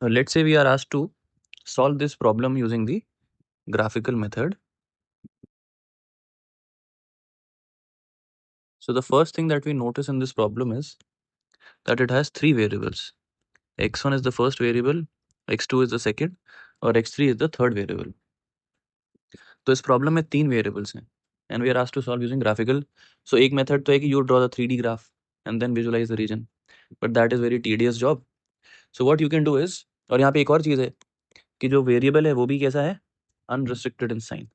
let's say we are asked to solve this problem using the graphical method. So the first thing that we notice in this problem is that it has three variables. x1 is the first variable, x2 is the second, और x3 is the third variable. तो इस problem में तीन variables हैं and we are asked to solve using graphical. So एक method तो है कि you draw the 3D graph and then visualize the region, but that is very tedious job. So what you can do is, और यहाँ पे एक और चीज़ है कि जो वेरिएबल है वो भी कैसा है, अनरिस्ट्रिक्टेड इन साइन,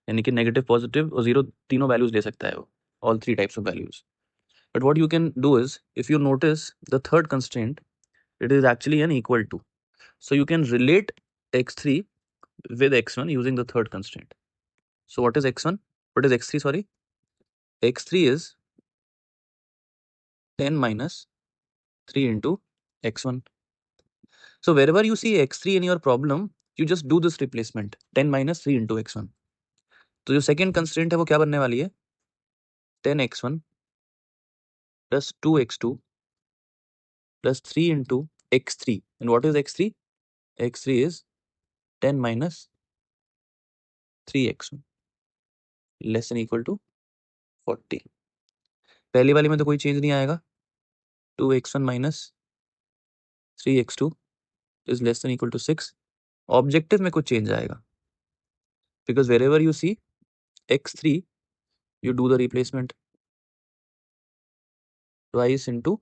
यानी कि नेगेटिव, पॉजिटिव और जीरो तीनों वैल्यूज ले सकता है वो, all three types of values. But what you can do is, if you notice the third constraint, it is actually an equal to. So you can relate x3 with x1 using the third constraint. So what is x1? What is x3? Sorry, x3 is 10 minus 3 into x1. So wherever you see x3 in your problem, you just do this replacement, 10 minus 3 into x1. तो जो second constraint है वो क्या बनने वाली है, 10x1 plus 2x2 plus 3 into x3. And what is x3? x3 is 10 minus 3x1 less than equal to 40. पहली वाली में तो कोई चेंज नहीं आएगा, 2x1 minus 3x2 is less than equal to 6. Objective में कुछ चेंज आएगा, because wherever you see x3, you do the replacement twice into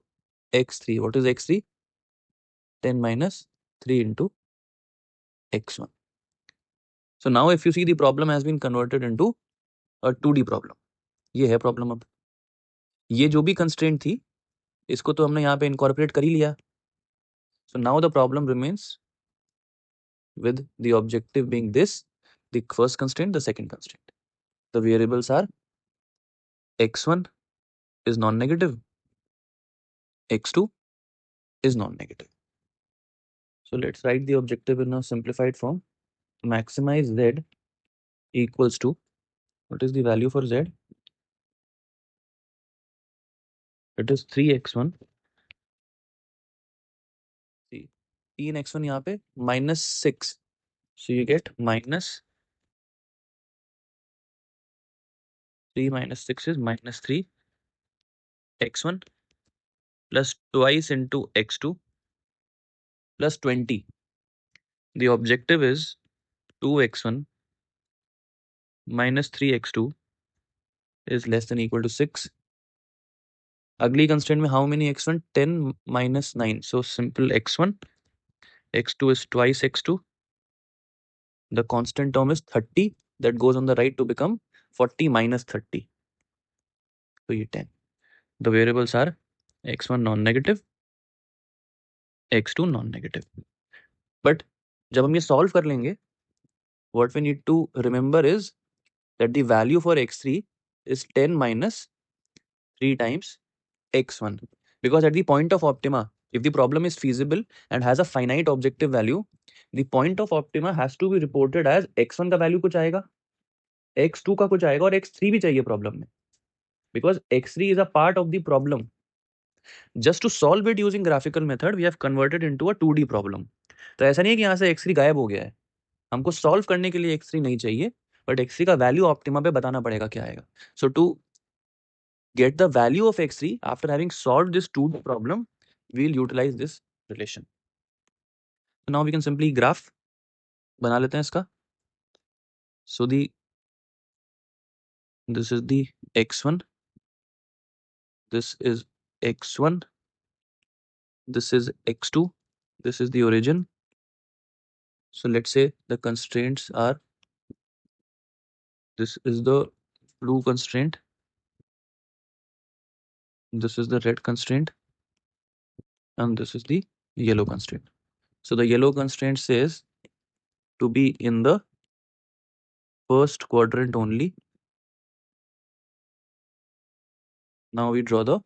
x3. What is x3? 10 minus 3 into x1. So now if you see, the problem has been converted into a 2D problem. ये है problem. अब ये जो भी constraint थी इसको तो हमने यहाँ पे इनकॉर्पोरेट कर ही लिया. So now the problem remains with the objective being this, the first constraint, the second constraint. The variables are x1 is non-negative, x2 is non-negative. So let's write the objective in a simplified form. Maximize z equals to, what is the value for z? It is 3x1. 3x1 यहाँ पे -6. So you get minus 3 minus 6 is minus 3 x1 plus twice into x2 plus 20. The objective is 2x1 minus 3x2 is less than equal to 6. अगली constant में how many x1? 10 minus 9. So simple x1, x2 is twice x2. The constant term is 30. That goes on the right to become 40 minus 30. So ये 10. The variables are x1 non-negative, x2 non-negative. But जब हम ये solve कर लेंगे, what we need to remember is that the value for x3 is 10 minus 3 times x1. Because at the point of optima, if the problem is feasible and has a finite objective value, the point of optima has to be reported as x1 का value कुछ आएगा, x2 का कुछ आएगा और x3 भी चाहिए problem में. Because x3 is a part of the problem. Just to solve it using graphical method, we have converted into a 2D problem. तो ऐसा नहीं है कि यहाँ से x3 गायब हो गया है. हमको solve करने के लिए x3 नहीं चाहिए, but x3 का value optima पे बताना पड़ेगा क्या आएगा. So to get the value of x3 after having solved this 2D problem, we'll utilize this relation. So now we can simply graph बना लेते हैं इसका. So this is the x1, this is x1, this is x2, this is the origin. So let's say the constraints are, this is the blue constraint, this is the red constraint, and this is the yellow constraint. So the yellow constraint says to be in the first quadrant only. Now we draw the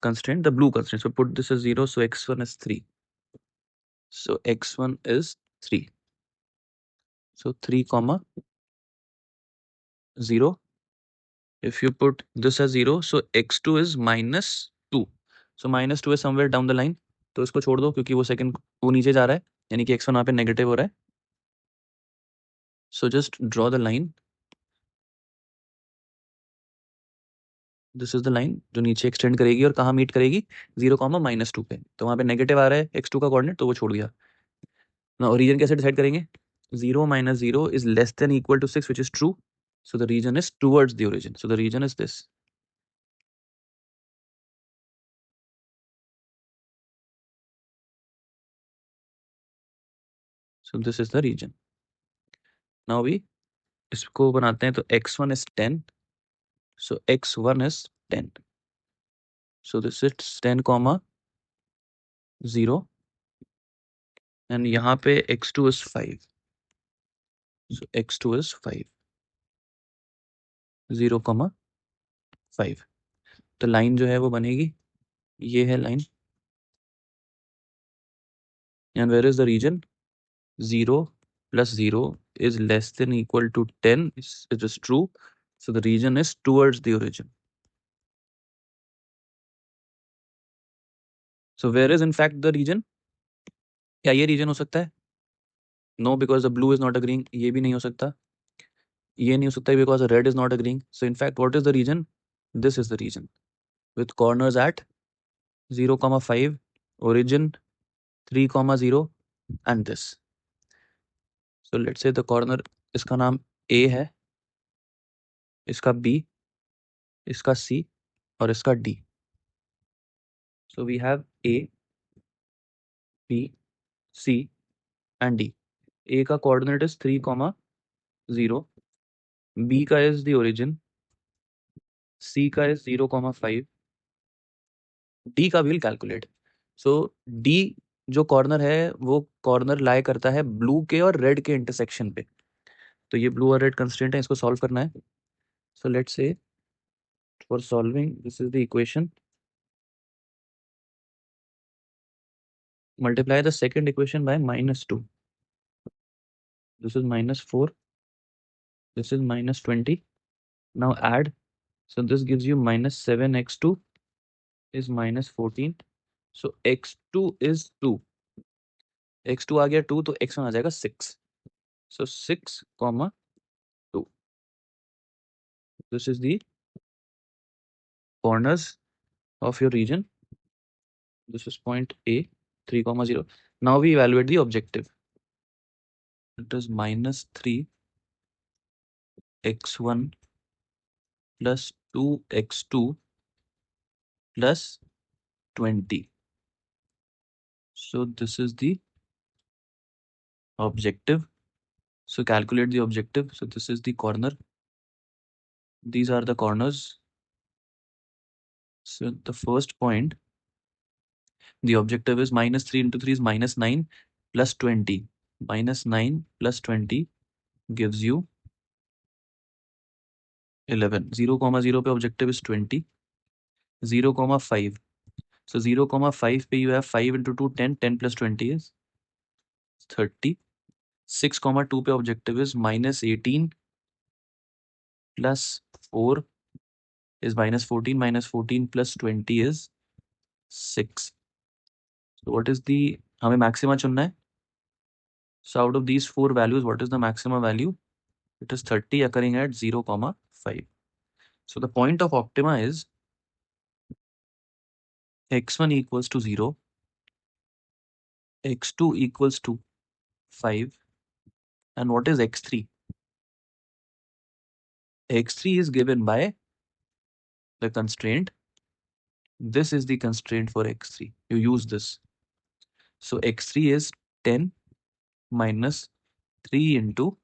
constraint, the blue constraint. So put this as 0, so x1 is 3. So x1 is 3. So 3 comma 0. If you put this as 0, so x2 is minus 2. So minus 2 is somewhere down the line. तो इसको छोड़ दो क्योंकि वो second वो नीचे जा रहा है, यानी कि x1 वहाँ पे नेगेटिव हो रहा है. So just draw the line. This is the line जो नीचे एक्सटेंड करेगी और कहाँ मीट करेगी, 0, -2 पे. तो वहाँ पे नेगेटिव आ रहा है x2 का कोऑर्डिनेट, तो वो छोड़ दिया ना. रीजन कैसे डिसाइड करेंगे? 0 - 0 is less than equal to 6, which is true. So the region is towards the origin. So the region is this. So this is the region. Now we इसको बनाते हैं. तो x1 is 10. So x1 is 10. So this is 10, 0. And यहाँ पे x2 is 5. So x2 is 5. 0, 5. तो line जो है वो बनेगी, ये है line. And where is the region? 0 plus 0 is less than equal to 10. It is true. So the region is towards the origin. So where is in fact the region? क्या ये region हो सकता है? No, because the blue is not agreeing. ये भी नहीं हो सकता. ये नहीं हो सकता because the red is not agreeing. So in fact, what is the region? This is the region with corners at 0, 5, origin 3, 0, and this. So let's say the corner, इसका नाम A है, इसका B, इसका C और इसका D. So we have A, B, C and D. A का coordinate is 3, 0. B का is the origin. C का is 0, 5. D का will calculate. So D जो कॉर्नर है वो कॉर्नर लाई करता है ब्लू के और रेड के इंटरसेक्शन पे. तो ये ब्लू और रेड कंस्ट्रेंट है, इसको सॉल्व करना है. So let's say for solving this is the equation. Multiply the second equation by -2. This is -4. This is -20. Now add. So this gives you -7x2 is -14. So x2 is 2. x2 आ गया 2, तो x1 आ जाएगा 6. So 6, 2. This is the corners of your region. This is point A, 3, 0. Now we evaluate the objective. It is -3 x1 plus 2x2 plus 20. So this is the objective. So calculate the objective. So this is the corner. These are the corners. So the first point, the objective is -3 into 3 is -9 plus 20. -9 plus 20 gives you 11. 0, 0 पे objective is 20. 0, 5. So 0, 5 पे you have 5 into 2, 10. 10 plus 20 is 30. 6, 2 पे objective is -18 plus 4 is -14. -14 plus 20 is 6. So what is the, हमें maxima चुनना है. So out of these four values, what is the maximum value? It is 30 occurring at 0, 5. So the point of optima is x1 equals to 0, x2 equals to 5, and what is x3? x3 is given by the constraint. This is the constraint for x3. You use this. So x3 is 10 minus 3 into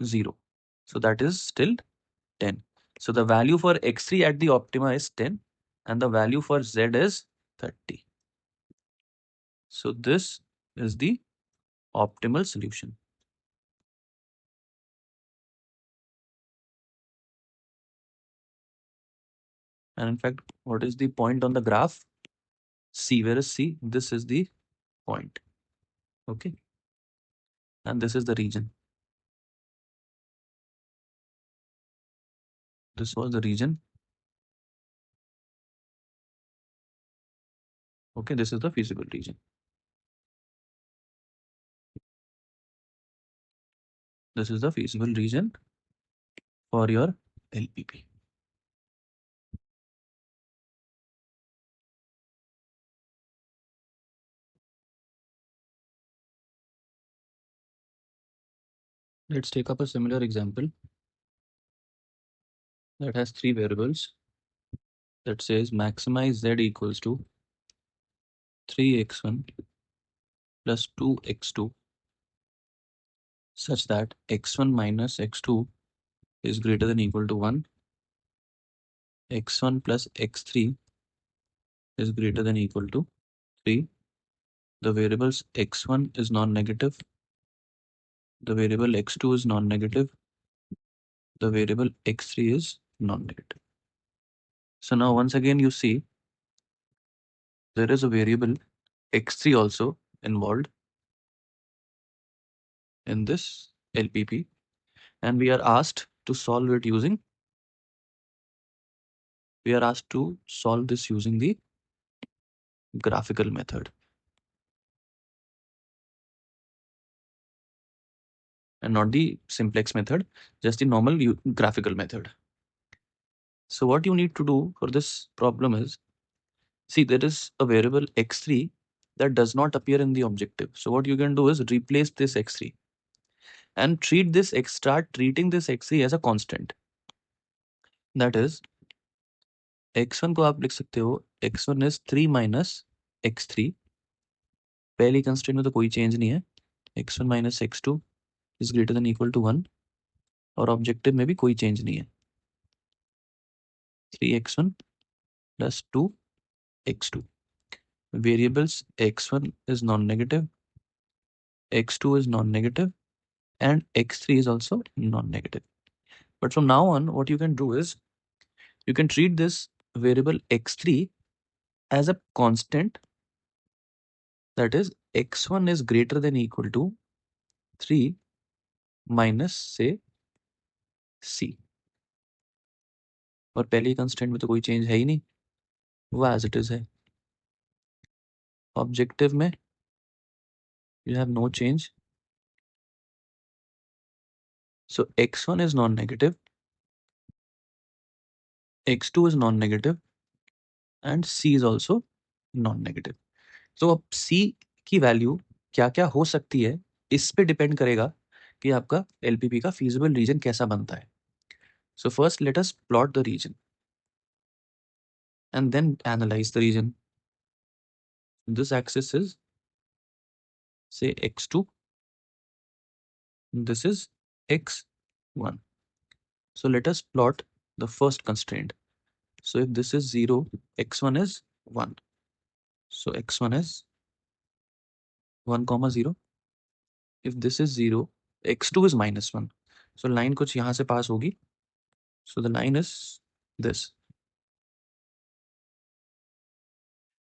0. So that is still 10. So the value for x3 at the optima is 10 and the value for z is 30. So this is the optimal solution. And in fact, what is the point on the graph? C. Where is C? This is the point. Okay. And this is the region. This was the region. Okay, this is the feasible region. This is the feasible region for your LPP. Let's take up a similar example that has three variables that says maximize z equals to 3x1 plus 2x2 such that x1 minus x2 is greater than equal to 1, x1 plus x3 is greater than equal to 3. The variables x1 is non-negative, the variable x2 is non-negative, the variable x3 is non-negative. So now once again you see there is a variable x3 also involved in this LPP, and we are asked to solve this using the graphical method and not the simplex method, just the normal graphical method. So what you need to do for this problem is, see, there is a variable x3 that does not appear in the objective. So what you can do is replace this x3 and start treating this x3 as a constant. That is, x1 को आप लिख सकते हो x1 is 3 minus x3. पहली constraint में तो कोई change नहीं है, x1 minus x2 is greater than equal to 1, और ऑब्जेक्टिव में भी कोई चेंज नहीं है. 3x1 plus 2x2. Variables x1 is non-negative, x2 is non-negative, and x3 is also non-negative. But from now on, what you can do is you can treat this variable x3 as a constant, that is x1 is greater than equal to 3 minus say c. और पहली constant में तो कोई change है ही नहीं, वो as it is है. Objective में you have no change. So x1 is non-negative, x2 is non-negative, and c is also non-negative. तो अब c की वैल्यू क्या क्या हो सकती है, इस पे डिपेंड करेगा कि आपका LPP का feasible region कैसा बनता है. So first let us plot the region and then analyze the region. This axis is say x2, this is x1. So let us plot the first constraint. So if this is 0, x1 is 1. So x1 is 1 comma 0. If this is 0, x2 is minus 1. So line कुछ यहाँ से पास होगी. So the line is this.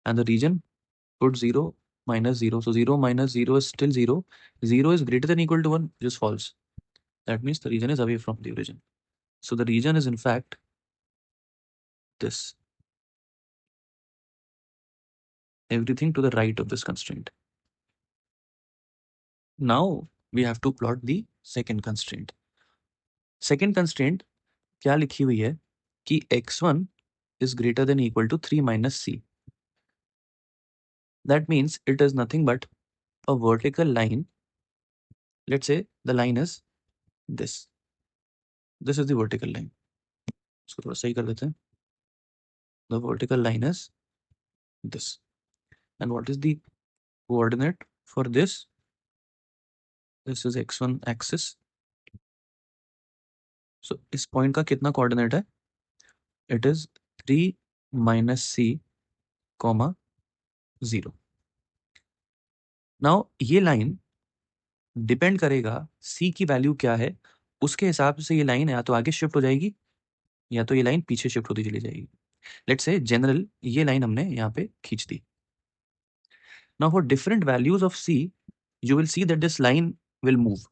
And the region, put 0 minus 0. So 0 minus 0 is still 0. 0 is greater than equal to 1, which is false. That means the region is away from the origin. So the region is in fact this. Everything to the right of this constraint. Now we have to plot the second constraint. Second constraint क्या लिखी हुई है कि x1 is greater than equal to 3 minus c. That means it is nothing but a vertical line. Let's say the line is this. This is the vertical line. इसको थोड़ा सही कर देते हैं. The vertical line is this. And what is the coordinate for this? This is x1 axis. So इस point का कितना coordinate है? It is 3 minus c comma 0. Now ये line डिपेंड करेगा c की वैल्यू क्या है, उसके हिसाब से ये लाइन या तो आगे शिफ्ट हो जाएगी या तो ये लाइन पीछे शिफ्ट होती चली जाएगी. लेट्स से जनरल ये लाइन हमने यहाँ पे खींच दी. Now for different values of c you will see that this line will move.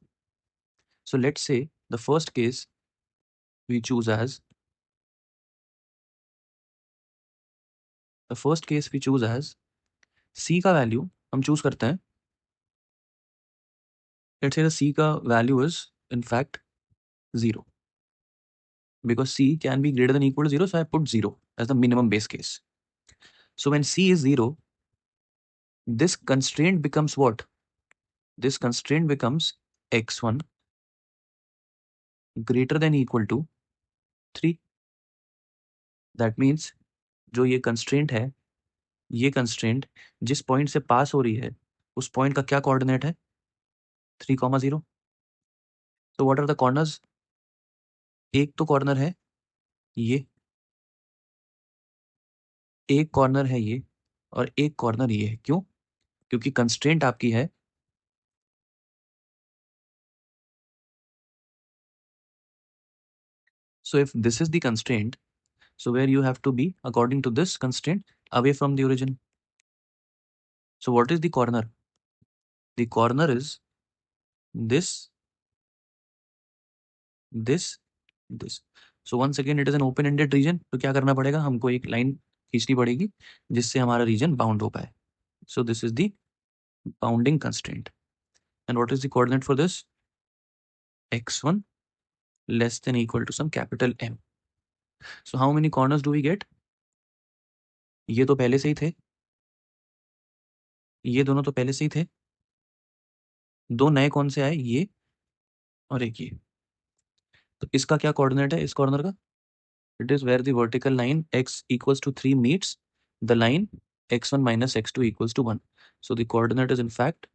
So let's say the first case we choose as C का वैल्यू हम चूज करते हैं. Let's say the C का value is in fact 0 because C can be greater than or equal to 0, so I put 0 as the minimum base case. So when C is 0, this constraint becomes what? This constraint becomes x1 greater than or equal to 3. That means जो ये constraint है, ये constraint जिस point से pass हो रही है, उस point का क्या coordinate है? 3, 0. So what are the corners? एक तो corner है ये, एक corner है ये, और एक corner ये है. क्यों? क्योंकि constraint आपकी है so if this is the constraint, so where you have to be according to this constraint away from the origin. So what is the corner? The corner is this, this, this. So once again it is an open-ended region. तो क्या करना पड़ेगा? हमको एक line खींचनी पड़ेगी जिससे हमारा रीजन बाउंड हो पाए. So this is the bounding constraint. And what is the coordinate for this? x1 less than equal to some capital M. So how many corners do we get? ये तो पहले से ही थे, ये दोनों तो पहले से ही थे. दो नए कौन से आए? ये और एक ये. तो इसका क्या कोऑर्डिनेट है इस कॉर्नर का? It is where the vertical line x equals to 3 meets the line x1 minus x2 equals to 1. So the coordinate is in fact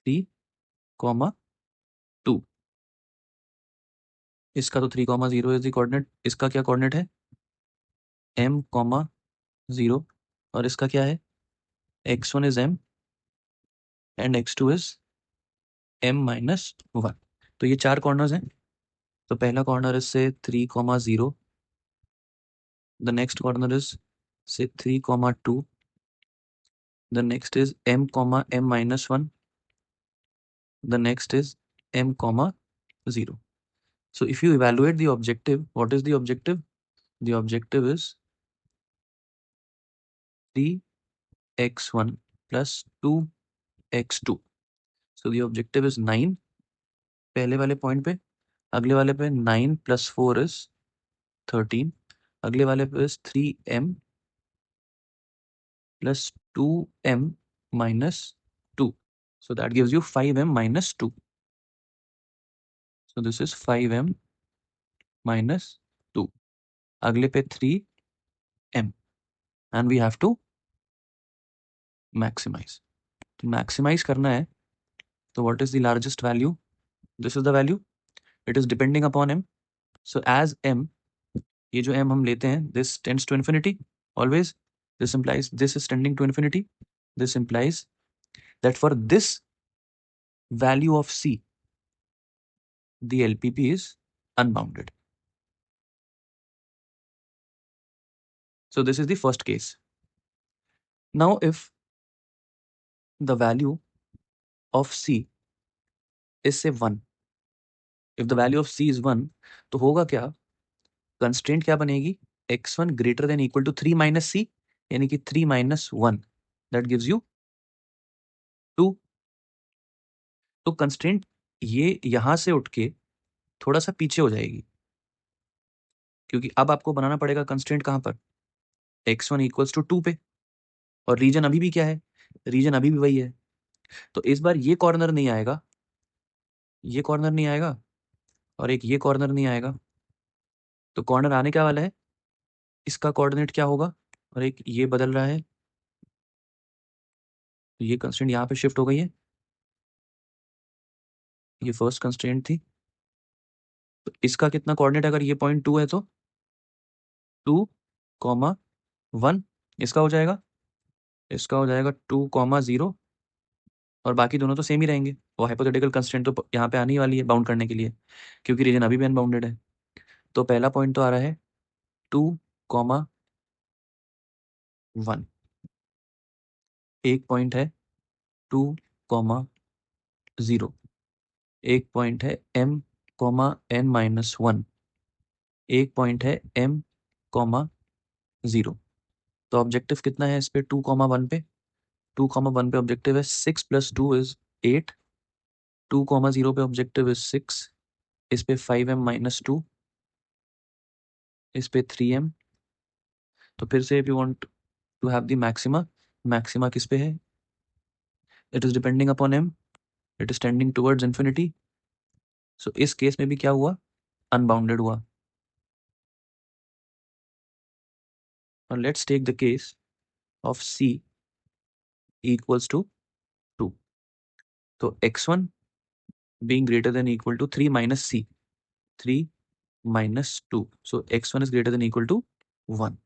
3, 2. इसका तो 3, 0 is the coordinate. इसका क्या coordinate है? m, 0. और इसका क्या है? x1 is m and x2 is m minus 1. तो ये 4 corners हैं. तो पहला corner is say 3, 0. The next corner is say 3, 2. The next is m, m minus 1. The next is m, 0. So if you evaluate the objective, what is the objective? The objective is 3x1 plus 2x2. So the objective is 9 पहले वाले point पे, अगले वाले पे 9 plus 4 is 13, अगले वाले पे is 3m plus 2m minus 2. So that gives you 5m minus 2. So this is 5m minus 2. अगले पे 3m and we have to maximize. तो maximize करना है तो what is the largest value? This is the value. It is depending upon m. So as m, ये जो m हम लेते हैं, this tends to infinity always. This implies this is tending to infinity. This implies that for this value of c, the LPP is unbounded. So this is the first case. Now if the value of c is say 1, if the value of c is 1, तो होगा क्या? Constraint क्या बनेगी? x1 greater than equal to 3 minus c, यानी कि 3 minus 1. That gives you 2. तो constraint ये यहां से उठ के थोड़ा सा पीछे हो जाएगी, क्योंकि अब आपको बनाना पड़ेगा कंस्ट्रेंट कहां पर? x1 equals to 2 पे, और रीजन अभी भी क्या है? रीजन अभी भी वही है. तो इस बार ये कॉर्नर नहीं आएगा, ये कॉर्नर नहीं आएगा, और एक ये कॉर्नर नहीं आएगा. तो कॉर्नर आने क्या वाला है? इसका कोऑर्डिनेट क्या होगा? और एक ये बदल रहा है, तो ये कंस्ट्रेंट यहाँ पे शिफ्ट हो गई है. ये फर्स्ट कंस्ट्रेंट थी. तो इसका कितना कोऑर्डिनेट? अगर ये पॉइंट 2 है तो 2, 1. इसका हो जाएगा, इसका हो जाएगा 2, 0. और बाकी दोनों तो सेम ही रहेंगे. वो हाइपोथेटिकल कंस्ट्रेंट तो यहाँ पे आने ही वाली है बाउंड करने के लिए, क्योंकि रीजन अभी भी अनबाउंडेड है. तो पहला पॉइंट तो आ रहा है 2, 1. एक पॉइंट है 2, 0. एक पॉइंट है m, n minus 1. एक पॉइंट है m, 0. तो ऑब्जेक्टिव कितना है इस पे? 2, 1 पे? 2,1 पे ऑब्जेक्टिव है 6 + 2 इज 8, 2,0 पे ऑब्जेक्टिव इज 6, इस पे 5m - 2, इस पे 3m। तो फिर से if you want to have the maxima, maxima किस पे है? It is depending upon m, it is tending towards infinity. So इस केस में भी क्या हुआ? अनबाउंडेड हुआ। और let's take the case of c equals to 2. तो x1 being greater than equal to 3 minus c, 3 minus 2, so x1 is greater than equal to 1.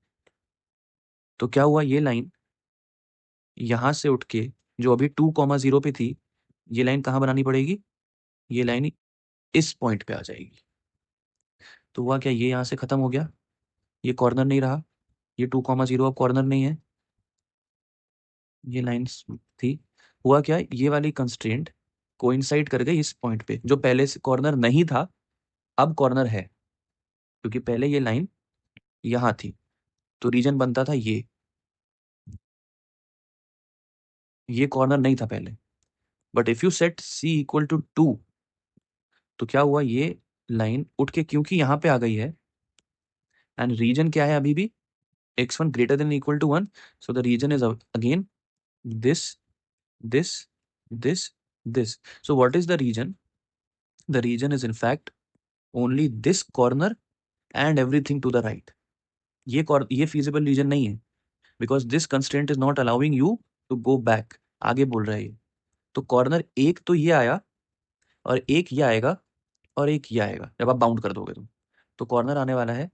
तो क्या हुआ? ये लाइन यहां से उठ के जो अभी 2,0 पे थी, ये लाइन कहां बनानी पड़ेगी? ये लाइन इस पॉइंट पे आ जाएगी। तो हुआ क्या? ये यहां से खत्म हो गया, ये कॉर्नर नहीं रहा, ये 2,0 अब कॉर्नर नहीं है, ये लाइन थी। हुआ क्या? ये वाली कंस्ट्रेंट कोइंसाइड कर गई इस पॉइंट पे, जो पहले से कॉर्नर नहीं था अब कॉर्नर है, क्योंकि पहले ये लाइन यहां थी। तो रीजन बनता था ये कॉर्नर नहीं था पहले। But if you set c equal to 2, तो क्या हुआ? ये लाइन उठ के क्योंकि यहां पे आ गई है, एंड रीजन क्या है अभी भी? x1 greater than equal to 1, so the region is again this, this, this, this. So what is the region? The region is in fact only this corner and everything to the right. ये feasible region नहीं है, because this constraint is not allowing you to go back. आगे बोल रहा है ये। तो corner एक तो ये आया, और एक ये आएगा, और एक ये आएगा जब आप बाउंड कर दोगे तो कॉर्नर आने वाला है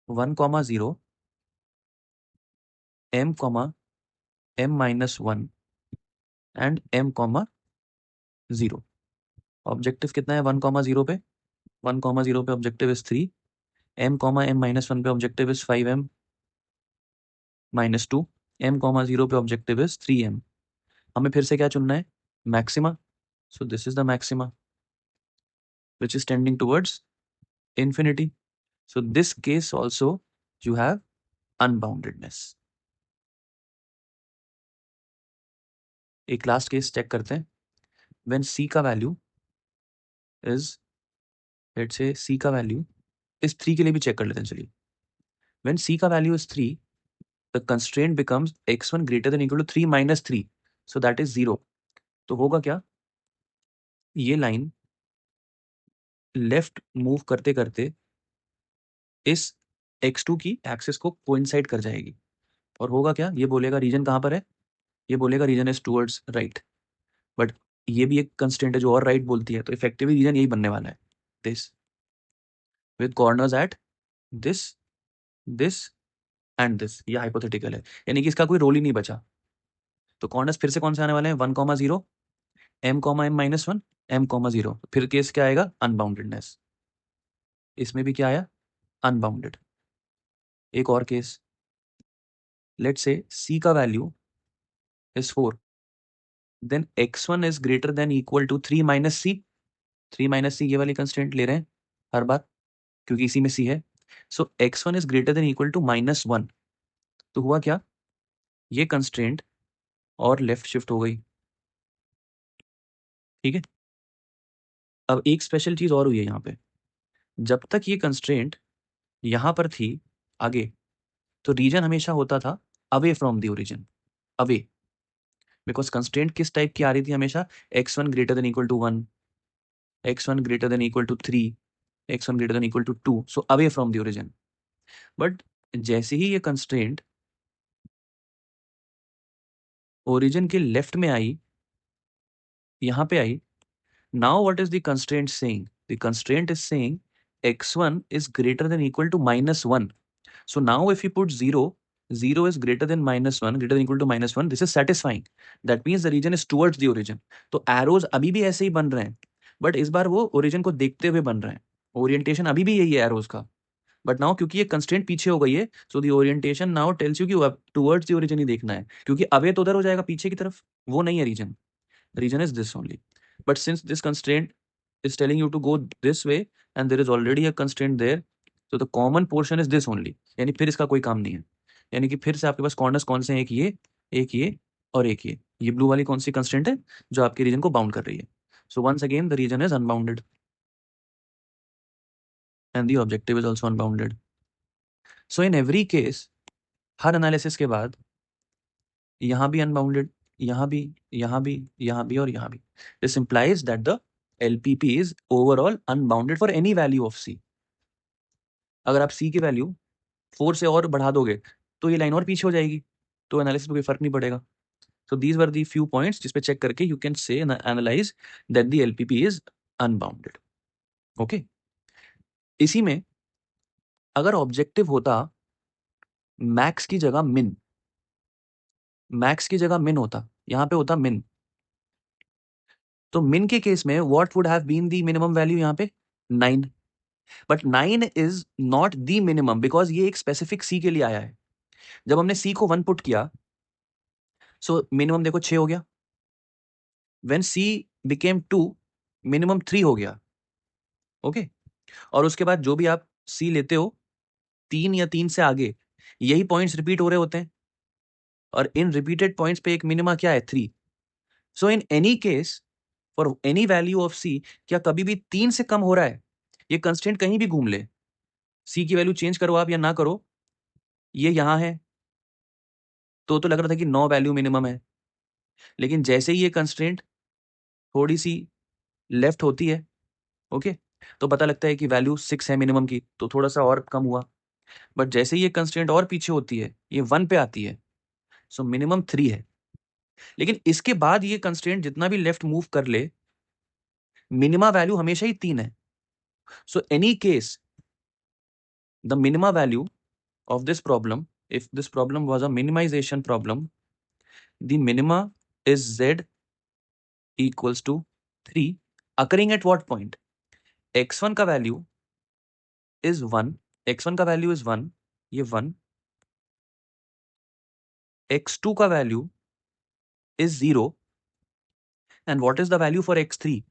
1,0, m, m-1 and m,0। Objective कितना है 1,0 पे? 1,0 पे ऑब्जेक्टिव इज 3, m, m-1 पे ऑब्जेक्टिव इज 5m - 2, m,0 पे ऑब्जेक्टिव इज 3m। हमें फिर से क्या चुनना है? Maxima. So this is the maxima which is tending towards infinity. So this case also you have unboundedness. एक लास्ट केस चेक करते हैं। When c का value is, let's say c का वैल्यू इस 3 के लिए भी चेक कर लेते हैं। चलिए, when c का value is 3, the constraint becomes x1 greater than equal to 3 minus 3, so that is 0. तो होगा क्या? ये लाइन लेफ्ट मूव करते करते इस x2 की एक्सिस को कोइंसाइड कर जाएगी, और होगा क्या? ये बोलेगा रीजन कहां पर है? ये बोलेगा region is towards right. But ये भी एक कंस्टेंट है जो और राइट बोलती है, तो इफेक्टिवली रीजन यही बनने वाला है, this with corners at this, this and this. ये हाइपोथेटिकल है, यानी कि इसका कोई रोल ही नहीं बचा। तो कॉर्नर्स फिर से कौन से आने वाले हैं? 1,0, m,m-1, m,0। फिर केस क्या आएगा? अनबाउंडेडनेस। इसमें भी क्या आया? अनबाउंडेड। एक और केस, लेट्स से c का value is 4, then x1 is greater than equal to 3 minus c। 3 minus c ये वाली कंस्टेंट ले रहे हैं हर बार, क्योंकि इसी में c है। So x1 is greater than equal to -1। तो हुआ क्या? ये कंस्ट्रेंट और लेफ्ट शिफ्ट हो गई। ठीक है, अब एक स्पेशल चीज और हुई है यहाँ पे। जब तक ये कंस्ट्रेंट यहां पर थी आगे, तो रीजन हमेशा होता था away from the origin, away. Because constraint किस टाइप की आ रही थी हमेशा? x1 greater than equal to 1, x1 greater than equal to 3, x1 greater than equal to 2, so away from the origin. But जैसे ही ये कंस्ट्रेंट ओरिजिन के लेफ्ट में आई, यहां पे आई, now what is the constraint saying? The constraint is saying x1 is greater than equal to -1. So now if you put 0, 0 is greater than -1, greater than equal to -1, this is satisfying. That means the region is towards the origin. तो arrows अभी भी ऐसे ही बन रहे हैं, but इस बार वो origin को देखते हुए बन रहे हैं। Orientation अभी भी यही है arrows का, but now क्योंकि ये constraint पीछे हो गई है, so the orientation now tells you कि towards the origin ही देखना है, क्योंकि away तो उधर हो जाएगा पीछे की तरफ, वो नहीं है region. Region is this only. But since this constraint is telling you to go this way and there is already a constraint there, so the common portion is this only. यानी फिर इसका कोई काम नहीं है, यानी कि फिर से आपके पास कॉर्नर्स कौन से हैं? एक ये, एक ये, और एक ये ब्लू वाली कौन सी कंस्टेंट है जो आपके रीजन को बाउंड कर रही है. So once again the region is unbounded and the objective is also unbounded. So in every case हर एनालिसिस के बाद यहाँ भी अनबाउंडेड, यहाँ भी, यहाँ भी, यहाँ भी और यहाँ भी. This implies that the LPP is overall unbounded for any value of C. अगर आप C की वैल्यू 4 से और बढ़ा दोगे तो ये लाइन और पीछे हो जाएगी, तो एनालिसिस में कोई फर्क नहीं पड़ेगा. So these were the few points जिस पे चेक करके you can say and analyze that the LPP is unbounded. Okay. इसी में अगर ऑब्जेक्टिव होता मैक्स की जगह मिन, मैक्स की जगह मिन होता, यहाँ पे होता मिन, तो मिन के केस में what would have been the minimum value यहाँ पे 9. But 9 is not the minimum because ये एक स्पेसिफिक सी के लिए आया है. जब हमने सी को 1 पुट किया सो मिनिमम देखो 6 हो गया. व्हेन सी बिकेम 2 मिनिमम 3 हो गया. ओके. और उसके बाद जो भी आप सी लेते हो 3 या 3 से आगे यही पॉइंट्स रिपीट हो रहे होते हैं और इन रिपीटेड पॉइंट्स पे एक मिनिमा क्या है 3. So in any case for any value of C क्या कभी भी 3 से कम हो रहा है, ये कंस्टेंट कहीं भी घूम ले, सी की वैल्यू चेंज करो आप या ना करो, ये यहां है तो लग रहा था कि 9 वैल्यू मिनिमम है, लेकिन जैसे ही ये कंस्ट्रेंट थोड़ी सी लेफ्ट होती है ओके तो पता लगता है कि वैल्यू 6 है मिनिमम की, तो थोड़ा सा और कम हुआ. बट जैसे ही ये कंस्ट्रेंट और पीछे होती है ये 1 पे आती है, सो मिनिमम 3 है. लेकिन इसके बाद ये कंस्ट्रेंट जितना भी लेफ्ट मूव कर ले मिनिमा वैल्यू हमेशा ही 3 है. So any case the minima value of this problem, if this problem was a minimization problem, the minima is z equals to 3 occurring at what point? x1 का value is 1, x1 का value is 1, ये 1, x2 का value is 0 and what is the value for x3?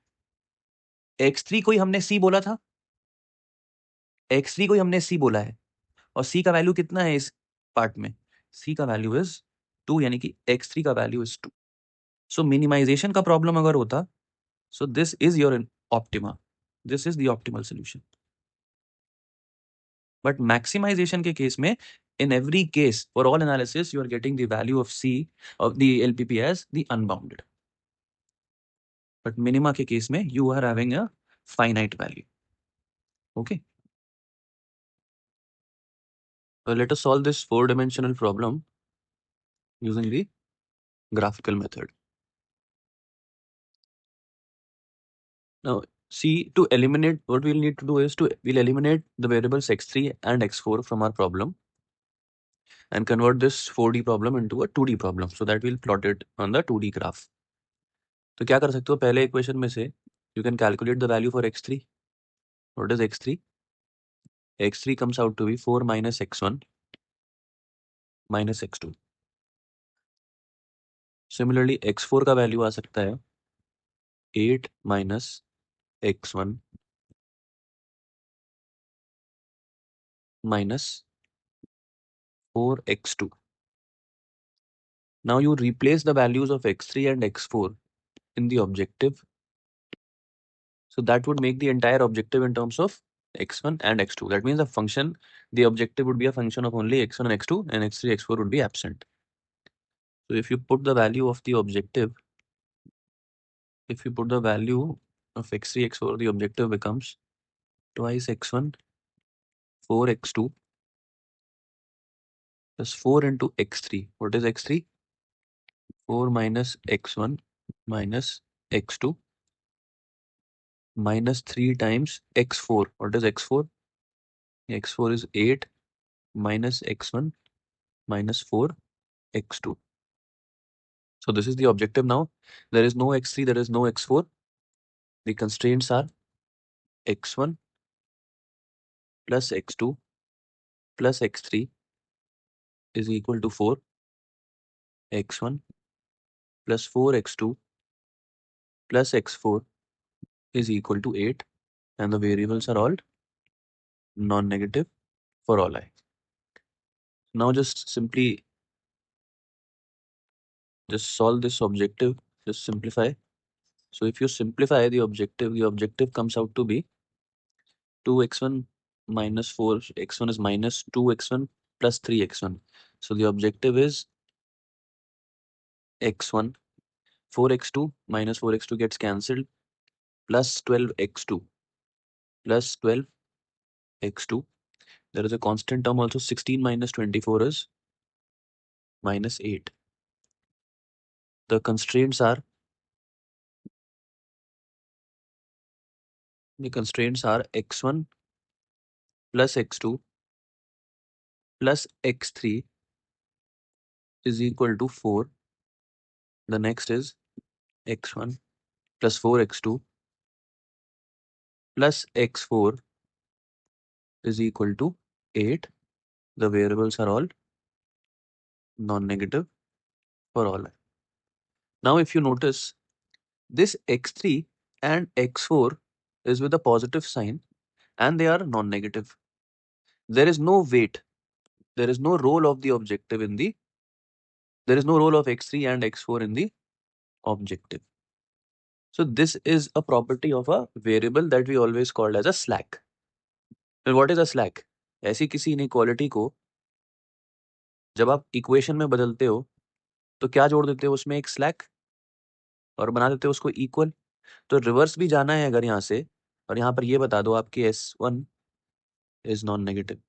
x3 को ही हमने c बोला था, x3 को ही हमने c बोला है और c का वैल्यू कितना है इस पार्ट में? c का वैल्यू is 2 यानी कि x3 का वैल्यू is 2. सो मिनिमाइजेशन का प्रॉब्लम अगर होता so this is your optima, this is the optimal solution. But maximization के केस में in every case for all analysis you are getting the value of C of the LPP as the unbounded. But minima के case में you are having a finite value. Okay. So let us solve this 4-dimensional problem using the graphical method. Now see, to eliminate, what we'll need to do is we'll eliminate the variables x3 and x4 from our problem and convert this 4D problem into a 2D problem so that we'll plot it on the 2D graph. तो क्या कर सकते हो, पहले equation में से you can calculate the value for x3. What is x3? x3 comes out to be 4 minus x1 minus x2. Similarly x4 का value आ सकता है 8 minus x1 minus 4x2. Now you replace the values of x3 and x4 in the objective. So that would make the entire objective in terms of x1 and x2. That means the function, the objective would be a function of only x1 and x2 and x3, x4 would be absent. So if you put the value of the objective, if you put the value of x3, x4, the objective becomes twice x1, 4x2 plus 4 into x3. What is x3? 4 minus x1 minus x2 minus 3 times x4. What is x4? x4 is 8 minus x1 minus 4 x2. So this is the objective now. There is no x3, there is no x4. The constraints are x1 plus x2 plus x3 is equal to 4, x1 plus 4x2 plus x4 is equal to 8, and the variables are all non-negative for all I. Now just simply Just solve this objective, just simplify. So if you simplify the objective comes out to be 2x1 minus 4x1 is minus 2x1 plus 3x1. So the objective is x1, 4x2 minus 4x2 gets cancelled, plus 12x2 plus 12x2. There is a constant term also, 16 minus 24 is minus 8. The constraints are x1 plus x2 plus x3 is equal to 4. The next is x1 plus 4x2 plus x4 is equal to 8. The variables are all non-negative for all. Now if you notice, this x3 and x4 is with a positive sign and they are non-negative. There is no weight. There is no role of the objective in the, there is no role of x3 and x4 in the objective. So this is a property of a variable that we always called as a slack. And what is a slack? ऐसी किसी inequality को जब आप equation में बदलते हो तो क्या जोड़ देते हो उसमें, एक स्लैक, और बना देते हो उसको इक्वल. तो रिवर्स भी जाना है अगर यहाँ से, और यहाँ पर ये बता दो आपकी S1 इज नॉन नेगेटिव,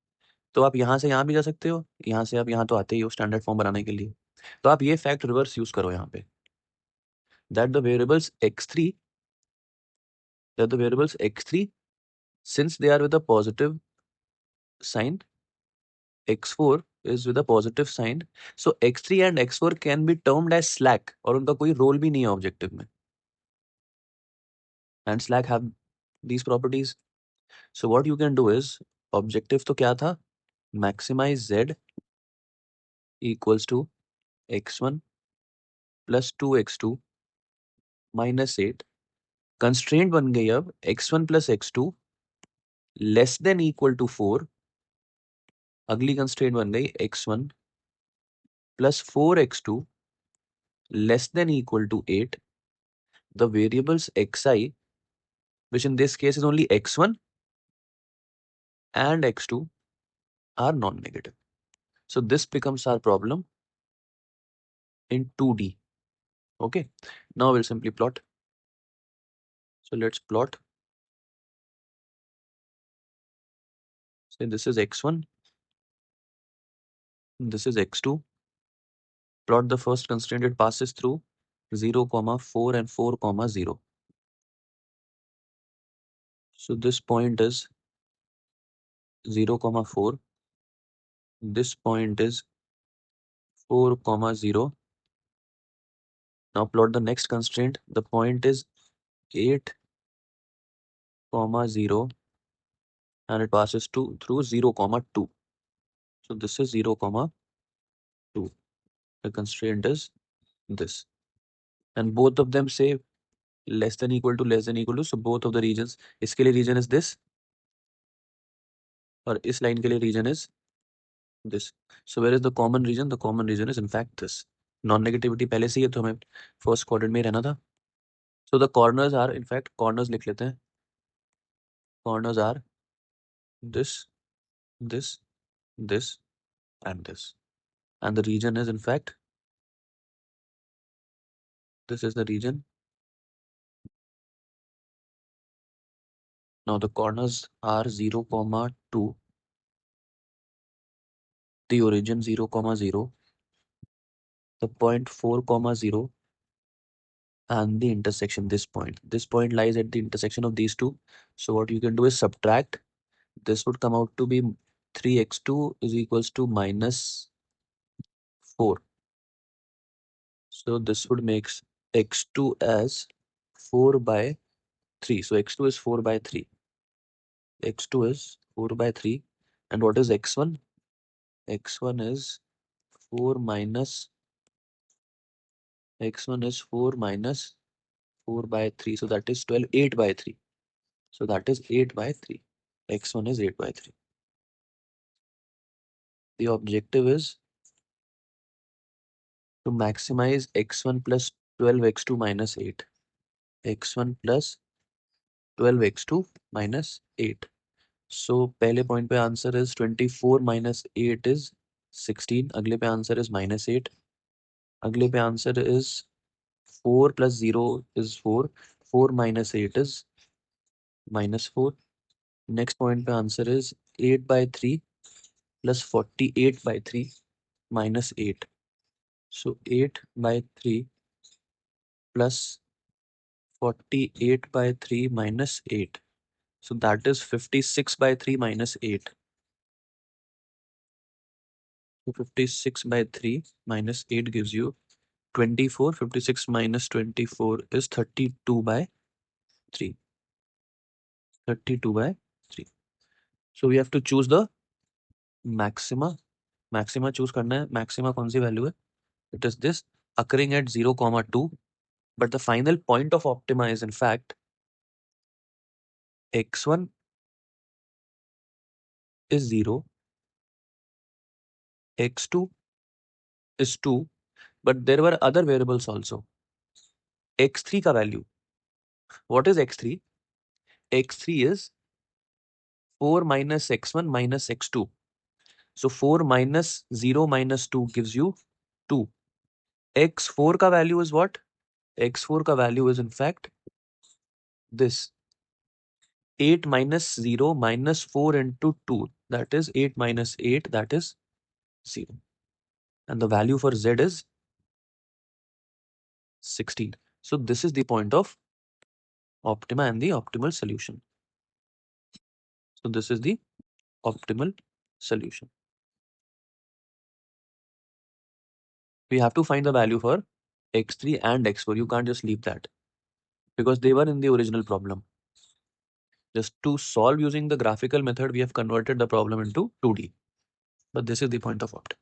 तो आप यहाँ से यहाँ भी जा सकते हो, यहाँ से आप यहाँ तो आते ही हो स्टैंडर्ड फॉर्म बनाने के लिए. तो आप ये फैक्ट रिवर्स यूज करो यहाँ पे, that the variables x3 since they are with a positive sign, x4 is with a positive sign, so x3 and x4 can be termed as slack, और उनका कोई रोल भी नहीं है ऑब्जेक्टिव में. And slack have these properties. So what you can do is, objective तो क्या था, maximize z equals to x1 plus 2x2 minus 8. Constraint बन गई अब x1 plus x2 less than equal to 4. अगली कंस्ट्रेंट बन गई x1 plus 4x2 less than equal to 8. The variables xi, which in this case is only x1 and x2, are non-negative. So this becomes our problem in 2D. Okay, now we'll simply plot. So let's plot. Say this is x1, this is x2. Plot the first constraint, it passes through 0, 4 and 4, 0. So this point is 0, 4. This point is 4, 0. Now plot the next constraint. The point is 8, 0, and it passes through 0, 2. So this is 0, 2. The constraint is this. And both of them say less than equal to, less than equal to. So both of the regions, इसके लिए region is this, और इस line के लिए region is this. So where is the common region? The common region is in fact this. Non-negativity पहले से ही है तो हमें first quadrant में ही रहना था. So the corners are, in fact, corners लिख लेते हैं. Corners are this, this, this, and this. And the region is in fact, this is the region. Now the corners are 0, 2, the origin 0, 0, the point 4, 0, and the intersection, this point. This point lies at the intersection of these two. So what you can do is subtract. This would come out to be 3x2 is equals to minus 4. So this would make x2 as 4 by 3. So x2 is 4 by 3. x2 is 4 by 3. And what is x1? x1 is 4 minus, x1 is 4 minus 4 by 3. So that is 12, 8 by 3. So that is 8 by 3. x1 is 8 by 3. The objective is to maximize x1 plus 12x2 minus 8. x1 plus 12x2 minus 8. So पहले point पे answer is 24 minus 8 is 16. अगले पे answer is minus 8. अगले पे answer is 4 plus 0 is 4. 4 minus 8 is minus 4. Next point पे answer is 8 by 3 plus 48 by 3 minus 8. So 8 by 3 plus 48 by 3 minus 8. So that is 56 by 3 minus 8. So 56 by 3 minus 8 gives you 24. 56 minus 24 is 32 by 3. 32 by 3. So we have to choose the maxima. Maxima choose करना है. Maxima कौन सी value है? It is this occurring at 0, 2. But the final point of optima is in fact x1 is 0, x2 is 2, but there were other variables also. x3 का value. What is x3? x3 is 4 minus x1 minus x2. So 4 minus 0 minus 2 gives you 2. x4 का value is what? x4 का value is in fact this 8 minus 0 minus 4 into 2. That is 8 minus 8, that is 0. And the value for z is 16. So this is the point of optima and the optimal solution. So this is the optimal solution. We have to find the value for x3 and x4. You can't just leave that because they were in the original problem. Just to solve using the graphical method, we have converted the problem into 2D. But this is the point of optima.